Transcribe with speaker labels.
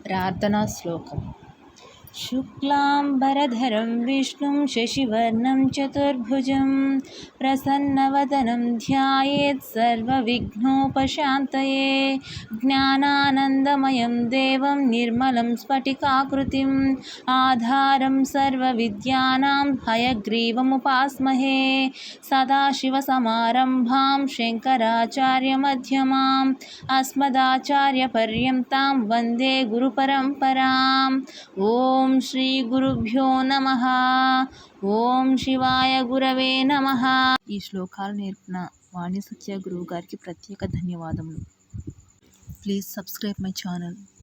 Speaker 1: ప్రార్థనా శ్లోకం. శుక్లాంబరధరం విష్ణుం శశివర్ణం చతుర్భుజం ప్రసన్నవదనం ధ్యాయేత్ సర్వవిఘ్నోపశాంతయే జ్ఞానానందమయం దేవం నిర్మలం స్ఫటికాకృతిం ఆధారం సర్వవిద్యానాం హయగ్రీవముపాస్మహే సదాశివసమారంభాం శంకరాచార్యమధ్యమాం అస్మదాచార్యపర్యంతాం వందే గురుపరంపరాం. ఓం శ్రీ గురుభ్యో నమః. ఓం శివాయ గురవే నమః. ఈ శ్లోకాలు నేర్పిన వాణి సత్య గురువు గారికి ప్రత్యేక ధన్యవాదములు. Please subscribe my channel.